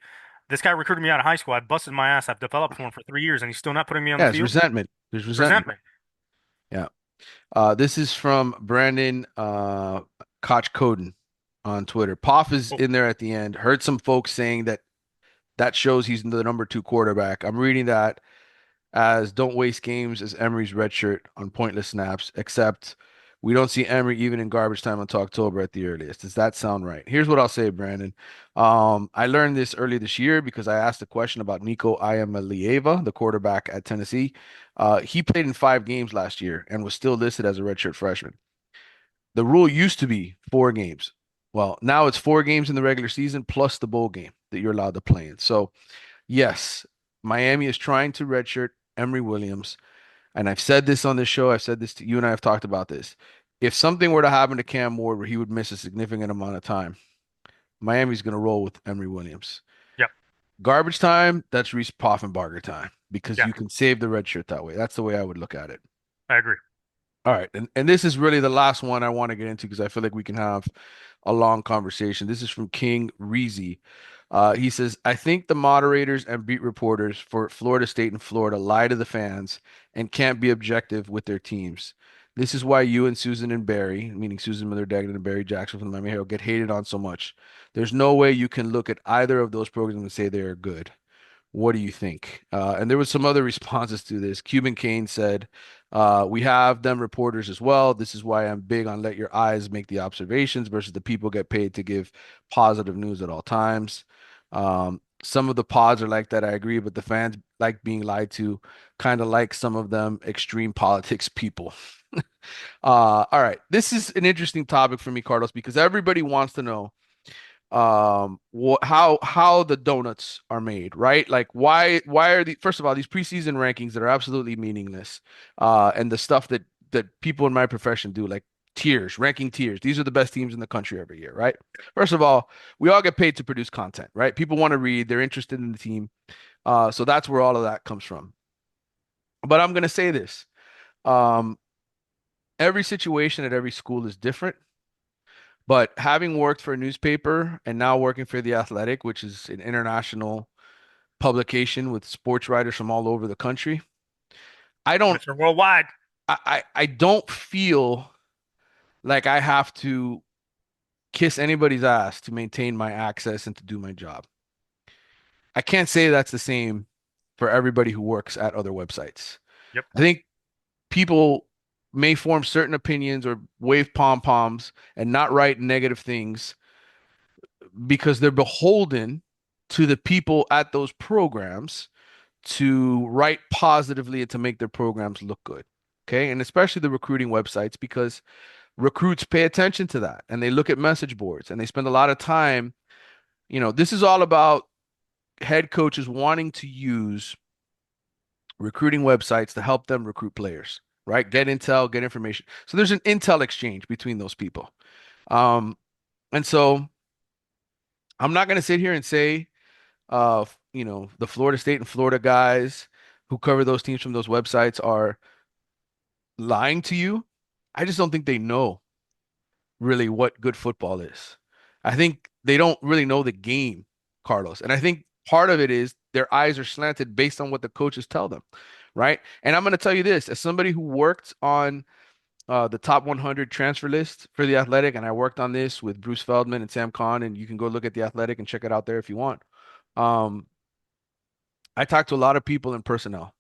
this guy recruited me out of high school. I busted my ass. I've developed for him for 3 years, and he's still not putting me on the Yeah, it's field." resentment. There's resentment. Resentment. Yeah. This is from Brandon Koch Coden on Twitter. Poff is Oh, in there at the end. Heard some folks saying that that shows he's the number two quarterback. I'm reading that as don't waste games as Emery's red shirt on pointless snaps, except we don't see Emery even in garbage time until October at the earliest. Does that sound right? Here's what I'll say, Brandon. I learned this early this year because I asked a question about Nico Iamaleava, the quarterback at Tennessee. He played in 5 games last year and was still listed as a redshirt freshman. The rule used to be 4 games. Well, now it's 4 games in the regular season plus the bowl game that you're allowed to play in. So, yes, Miami is trying to redshirt Emory Williams. And I've said this on this show. I've said this to you and I have talked about this. if something were to happen to Cam Ward where he would miss a significant amount of time, Miami's going to roll with Emory Williams. Yep. Garbage time, that's Reese Poffenbarger time because Yeah, you can save the red shirt that way. That's the way I would look at it. I agree. All right, and this is really the last one I want to get into because I feel like we can have a long conversation. This is from King Reezy. He says, I think the moderators and beat reporters for Florida State and Florida lie to the fans and can't be objective with their teams. This is why you and Susan and Barry, meaning Susan Miller Dagnan and Barry Jackson from the Miami Herald, get hated on so much. There's no way you can look at either of those programs and say they are good. What do you think? And there was some other responses to this. Cuban Kane said, we have them reporters as well. This is why I'm big on let your eyes make the observations versus the people get paid to give positive news at all times. Some of the pods are like that, I agree, but the fans like being lied to, kind of like some of them extreme politics people. All right. This is an interesting topic for me, Carlos, because everybody wants to know how the donuts are made, right? Like why are the first of all these preseason rankings that are absolutely meaningless, and the stuff that people in my profession do, like tiers, ranking tiers. These are the best teams in the country every year, right? First of all, we all get paid to produce content, right? People want to read, they're interested in the team, so that's where all of that comes from. But I'm gonna say this: um, every situation at every school is different. But having worked for a newspaper and now working for The Athletic, which is an international publication with sports writers from all over the country, I don't Mr. Worldwide. I don't feel like I have to kiss anybody's ass to maintain my access and to do my job. I can't say that's the same for everybody who works at other websites. Yep. I think people may form certain opinions or wave pom-poms and not write negative things because they're beholden to the people at those programs to write positively and to make their programs look good. Okay. And especially the recruiting websites, because recruits pay attention to that and they look at message boards and they spend a lot of time. This is all about head coaches wanting to use recruiting websites to help them recruit players, right? Get intel, get information. So there's an intel exchange between those people. Um, and so I'm not going to sit here and say the Florida State and Florida guys who cover those teams from those websites are lying to you. I just don't think they know really what good football is. I think they don't really know the game, Carlos. And I think part of it is their eyes are slanted based on what the coaches tell them, right? And I'm going to tell you this, as somebody who worked on the top 100 transfer list for the Athletic, and I worked on this with Bruce Feldman and Sam Kahn, and you can go look at the Athletic and check it out there if you want. Um, I talked to a lot of people in personnel.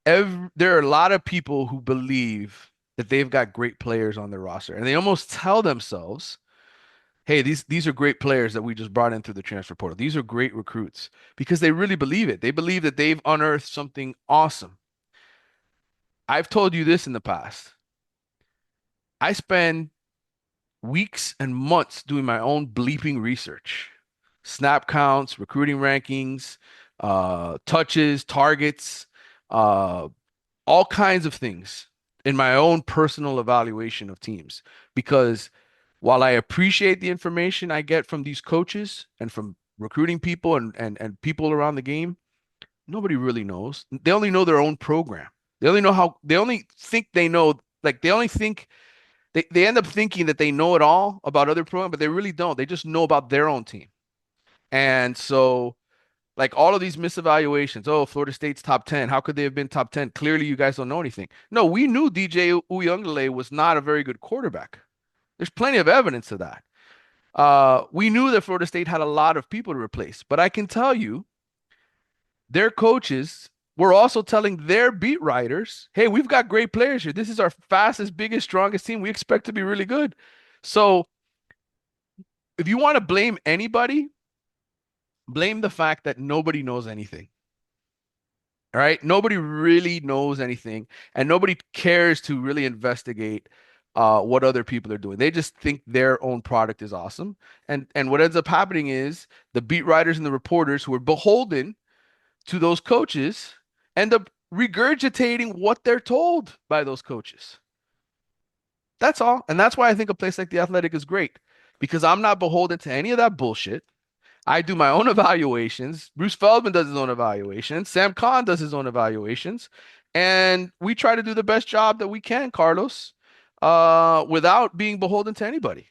There are a lot of people who believe that they've got great players on their roster, and they almost tell themselves, "Hey, these are great players that we just brought in through the transfer portal. These are great recruits," because they really believe it. They believe that they've unearthed something awesome. I've told you this in the past. I spend weeks and months doing my own bleeping research, snap counts, recruiting rankings, touches, targets, uh, all kinds of things in my own personal evaluation of teams. Because while I appreciate the information I get from these coaches and from recruiting people and people around the game, nobody really knows. They only know their own program. They only think they know, like they only think they end up thinking that they know it all about other programs, but they really don't. They just know about their own team. And so like all of these misevaluations, oh, Florida State's top 10. How could they have been top 10? Clearly, you guys don't know anything. No, we knew DJ Uyunglele was not a very good quarterback. There's plenty of evidence of that. We knew that Florida State had a lot of people to replace, but I can tell you, their coaches were also telling their beat writers, hey, we've got great players here. This is our fastest, biggest, strongest team. We expect to be really good. So if you want to blame anybody, blame the fact that nobody knows anything. All right. Nobody really knows anything, and nobody cares to really investigate what other people are doing. They just think their own product is awesome. And what ends up happening is the beat writers and the reporters who are beholden to those coaches end up regurgitating what they're told by those coaches. That's all. And that's why I think a place like the Athletic is great because I'm not beholden to any of that bullshit. I do my own evaluations. Bruce Feldman does his own evaluations. Sam Kahn does his own evaluations. And we try to do the best job that we can, Carlos, without being beholden to anybody.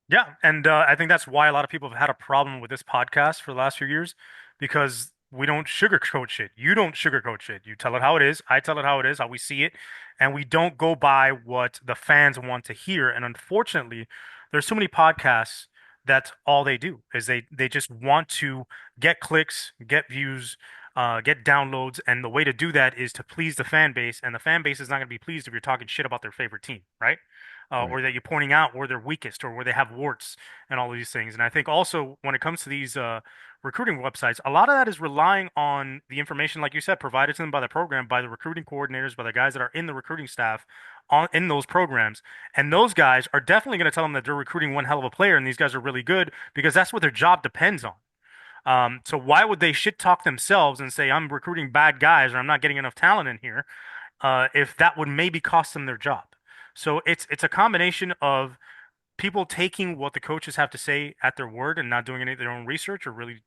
Yeah, and I think that's why a lot of people have had a problem with this podcast for the last few years, because we don't sugarcoat shit. You don't sugarcoat shit. You tell it how it is. I tell it how it is, how we see it, and we don't go by what the fans want to hear. And unfortunately, there's so many podcasts that's all they do is they just want to get clicks, get views, get downloads, and the way to do that is to please the fan base, and the fan base is not going to be pleased if you're talking shit about their favorite team, right? Right. Or that you're pointing out where they're weakest or where they have warts and all of these things. And I think also when it comes to these recruiting websites, a lot of that is relying on the information, like you said, provided to them by the program, by the recruiting coordinators, by the guys that are in the recruiting staff on in those programs. And those guys are definitely going to tell them that they're recruiting one hell of a player and these guys are really good because that's what their job depends on. So why would they shit talk themselves and say I'm recruiting bad guys or I'm not getting enough talent in here if that would maybe cost them their job? So it's a combination of people taking what the coaches have to say at their word and not doing any of their own research or really,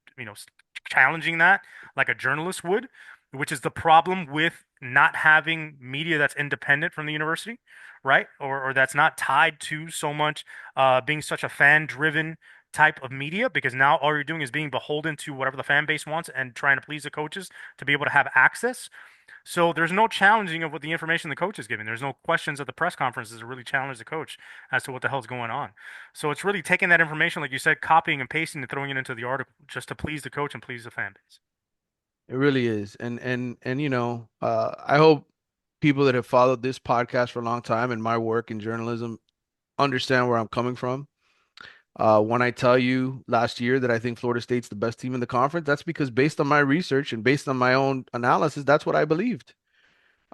challenging that like a journalist would, which is the problem with not having media that's independent from the university, right? Or that's not tied to so much being such a fan-driven type of media because now all you're doing is being beholden to whatever the fan base wants and trying to please the coaches to be able to have access. So there's no challenging of what the information the coach is giving. There's no questions at the press conferences to really challenge the coach as to what the hell's going on. So it's really taking that information, like you said, copying and pasting and throwing it into the article just to please the coach and please the fan base. It really is. And I hope people that have followed this podcast for a long time and my work in journalism understand where I'm coming from. When I tell you last year that I think Florida State's the best team in the conference, that's because based on my research and based on my own analysis, that's what I believed.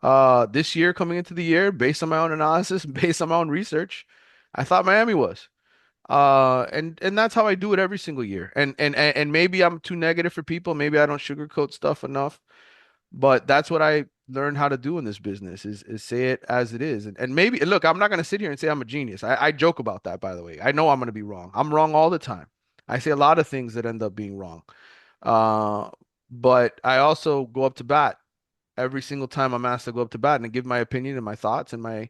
This year, coming into the year, based on my own analysis and based on my own research, I thought Miami was. And that's how I do it every single year. And maybe I'm too negative for people. Maybe I don't sugarcoat stuff enough. But that's what I learned how to do in this business is say it as it is. And maybe look, I'm not gonna sit here and say I'm a genius. I joke about that, by the way. I know I'm gonna be wrong. I'm wrong all the time. I say a lot of things that end up being wrong. Uh, but I also go up to bat every single time I'm asked to go up to bat and give my opinion and my thoughts and my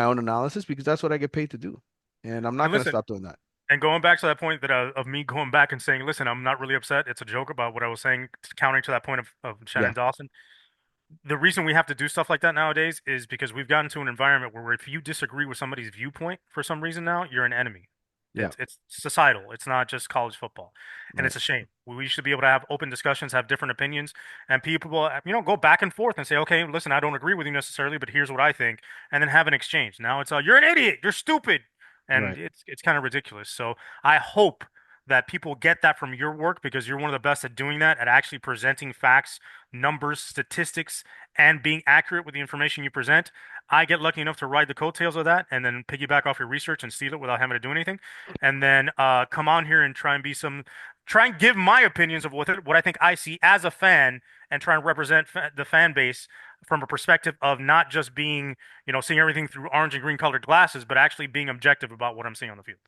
own analysis because that's what I get paid to do. And I'm not And gonna listen, stop doing that. and going back to that point that of me going back and saying, listen, I'm not really upset. It's a joke about what I was saying, counting to that point of Yeah, Shannon Dawson. The reason we have to do stuff like that nowadays is because we've gotten to an environment where if you disagree with somebody's viewpoint for some reason now, you're an enemy. yeah, It's societal. It's not just college football, and right. it's a shame. We should be able to have open discussions, have different opinions, and people, go back and forth and say, okay, listen, I don't agree with you necessarily, but here's what I think, and then have an exchange. Now it's you're an idiot, you're stupid, and Right. it's kind of ridiculous. So I hope that people get that from your work because you're one of the best at doing that, at actually presenting facts, numbers, statistics, and being accurate with the information you present. I get lucky enough to ride the coattails of that and then piggyback off your research and steal it without having to do anything. And then come on here and try and give my opinions of what I think I see as a fan and try and represent the fan base from a perspective of not just being, seeing everything through orange and green colored glasses, but actually being objective about what I'm seeing on the field.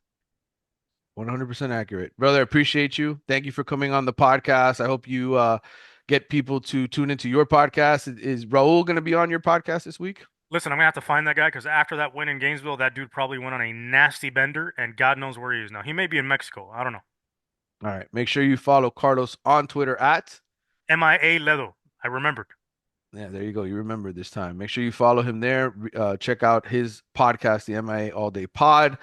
100% accurate. Brother, I appreciate you. Thank you for coming on the podcast. I hope you get people to tune into your podcast. Is Raul going to be on your podcast this week? Listen, I'm gonna have to find that guy because after that win in Gainesville, that dude probably went on a nasty bender, and God knows where he is now. He may be in Mexico. I don't know. All right. Make sure you follow Carlos on Twitter at. MIA Ledo. I remembered. Yeah, there you go. You remember this time. Make sure you follow him there. Check out his podcast, the MIA All Day Pod.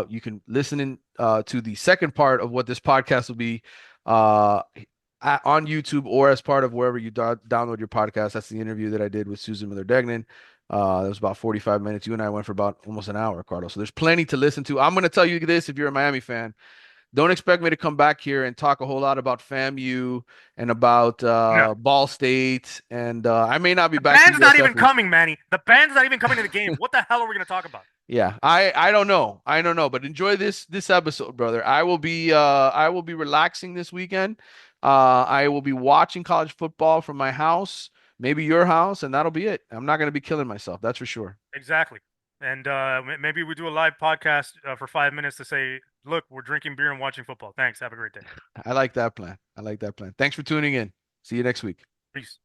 You can listen in to the second part of what this podcast will be uh, on YouTube or as part of wherever you download your podcast. That's the interview that I did with Susan Miller-Degnan. That was about 45 minutes. You and I went for about almost an hour, Carlos. So there's plenty to listen to. I'm going to tell you this if you're a Miami fan. Don't expect me to come back here and talk a whole lot about FAMU and about No, Ball State. And I may not be the back to band's not USF. even coming, Manny. The band's not even coming to the game. What the hell are we gonna talk about? Yeah, I don't know. I don't know, but enjoy this episode, brother. I will be relaxing this weekend. I will be watching college football from my house, maybe your house, and that'll be it. I'm not going to be killing myself. That's for sure. Exactly. And maybe we do a live podcast for 5 minutes to say, look, we're drinking beer and watching football. Thanks. Have a great day. I like that plan. I like that plan. Thanks for tuning in. See you next week. Peace.